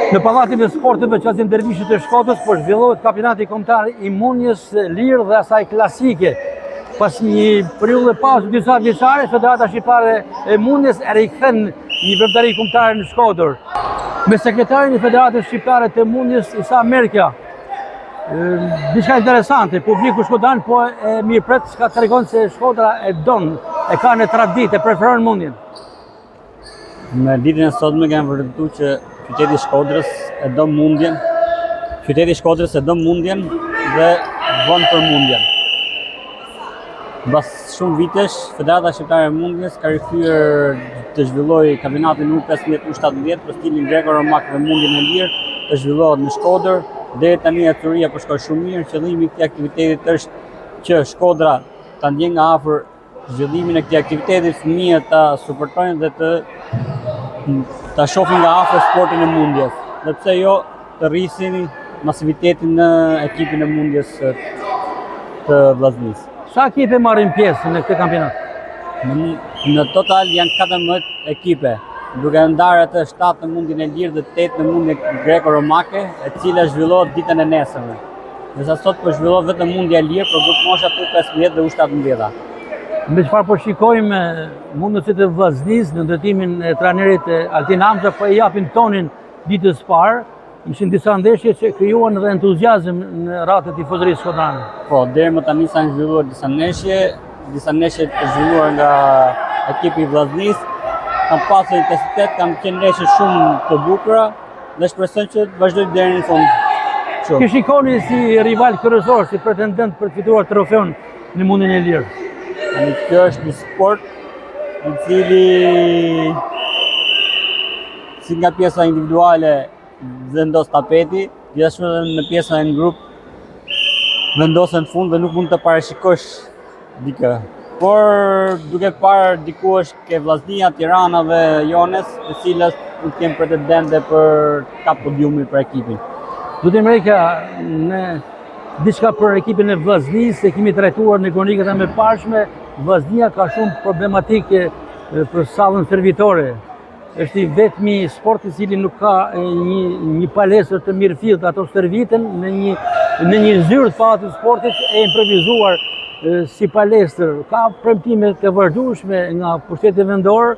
Në pallatin e sporteve Qazim Dervishi të Shkodrës po zhvillohet kampionati kombëtar i Mundjes Lirë dhe asaj klasike. Pas një periudhë pauzë disa vjeçare, Federata Shqiptare e Mundjes e rikthen një veprimtari kombëtare në Shkodër. Me sekretarin e Federatës Shqiptare të Mundjes Isa Merkja. Diçka interesante, publiku shkodan po e mirëpret çka tregon se Shkodra e don, e ka në traditë, e preferon Mundjen. Me ditën e sotme kanë vërtetuar që qyteti i Shkodrës e do Mundjen. Qyteti i Shkodrës e do Mundjen dhe von për Mundjen. Pas shumë vitesh, Federata Shqiptare e Mundjes ka rikthyer të zhvillojë kampionatin U15 U17 për stilin greko-romak dhe Mundjen e Lirë, të zhvillohet në Shkodër. Deri tani aktioria po shkon shumë mirë. Qëllimi i këtij aktiviteti është që Shkodra ta ndjejë nga afër zhvillimin e këtij aktiviteti, fëmijët ta suportojnë dhe ta shohin nga afër sportin e Mundjes, dhe pse jo të rrisin masivitetin në ekipin e Mundjes të Vllaznisë. Sa ekipe marrin pjesë në këtë kampionat? Në total janë 14 ekipe, duke ndarë atë 7 në Mundjen e Lirë dhe 8 në Mundjen greko-romake, e cila zhvillohet ditën e nesërme. Ndërsa sot po zhvillohet vetëm Mundja e Lirë për grup moshat U15 dhe U17. Me çfarë po shikojmë mundësitë e Vllaznisë në ndërtimin e trajnerit Altin Hamza, po e japin tonin ditës parë. Ishin disa ndeshje që krijuan edhe entuziazëm në radhë të tifozërisë shkodrane. Po, deri më tani kanë zhvilluar disa ndeshje të zhvilluar nga ekipi i Vllaznisë. Kanë pasur intensitet, kanë qenë ndeshje shumë të bukura dhe shpresojmë që të vazhdojnë deri në fund. Kë shikoni si rival kryesor, si pretendent për të fituar trofeun në Mundjen e Lirë? Kjo është një sport i cili si nga pjesa individuale vendos tapeti, gjithashtu edhe në pjesa në grup vendosen në fund dhe nuk mund të parashikosh dikë. Por duke parë dikush ke Vllaznia, Tirana dhe Jones, të cilët nuk janë pretendente për kap podiumi për ekipin. Zotim Merkja, në diçka për ekipin e Vllaznisë, e kemi trajtuar në kronikët e mëparshme. Vllaznia ka shumë problematikë për sallën servitore. Është i vetmi sport i cili nuk ka një palestër të mirëfillt, ato serviten në një zyrë të pallatit të sportit e improvisuar si palestër. Ka premtime të vazhdueshme nga pushteti vendor,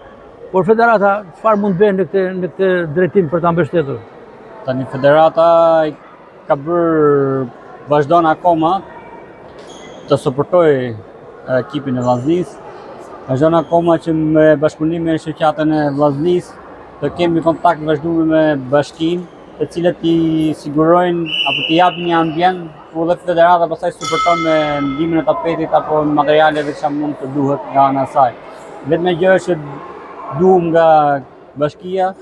por Federata çfarë mund bëjë në këtë drejtim për ta mbështetur? Tani Federata ka vazhdon akoma të suportojë ekipin e Vllaznisë. Vazhdon akoma që me bashkëpunimin e shoqatën e Vllaznisë të kemi kontakt vazhdueshëm me bashkinë, të cilët i sigurojnë apo të japin një ambient ku dhe Federata pastaj suporton me ndihmën e tapetit apo materialeve që mund të duhet nga ana e saj. Vetëm gjë që duam nga bashkia,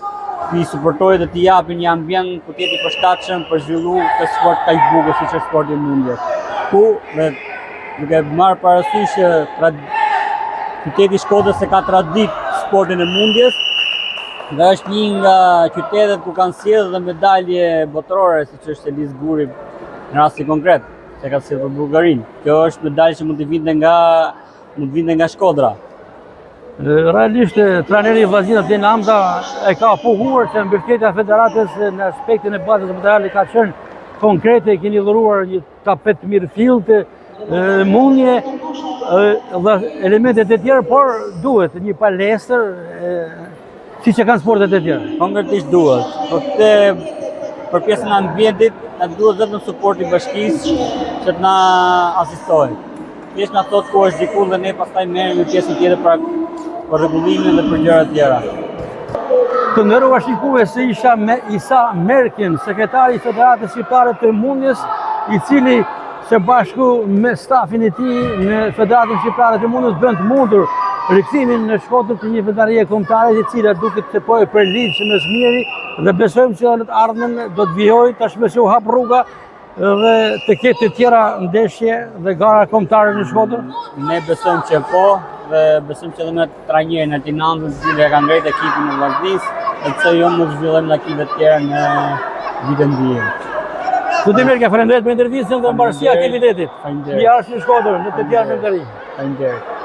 i suportojë dhe t'i japin një ambient ku t'jeti përshtatshëm për zhvillu të sport kaq bukur siç është sporti i Mundjes. Ku dhe duke marrë parasysh që qyteti i Shkodrës e ka tradit sportin e Mundjes dhe është një nga qytetet ku kanë sjellë dhe medalje botërore, siç është Elis Guri në rasti konkret, që ka sjellë për Bullgarinë. Kjo është medalje që mund të vinte nga Shkodra. Realisht, trajneri i Vllaznisë Altin Hamza e ka pohuar që mbështetja e Federatës në aspektin e bazës materiale ka qenë konkrete, keni dhuruar një tapet mirëfillt, mundje, elementet e tjera, por duhet një palestër siç e kanë sportet e tjera. Konkretisht duhet. Për pjesën e ambientit, na duhet vetëm suporti i bashkisë që të na asistojë. Thjesht na thotë ku është diku dhe ne pastaj merrem në pjesën tjetër për rregullimin dhe për gjëra tjera. Të nderuar shikues, Isa Merkja, sekretari i Federatës Shqiptare të Mundjes, i cili së bashku me stafin e tij në Federatën Shqiptare të Mundjes bën të mundur rikthimin në Shkodër të një veprimtarie kombëtare e cila duket të po e përlidhshë me smiri dhe besojmë se në të ardhmen do të vijojë, tashmë se u hap rruga dhe të ketë të tjera ndeshje dhe gara kombëtare në Shkodër. Ne besojmë që po, dhe besojmë që edhe me trajnerin Altin Hamzën, i cili ka ngrejtë ekipin e Vllaznisë, dhe pse jo mund të zhvillojmë në ekipe të tjera në vitën vijim. Zotim Merkja, faleminderit për intervistën dhe mbarësia e aktivitetit. Mirë ardhje në Shkodër, në të tjerë veprimtari. Faleminderit.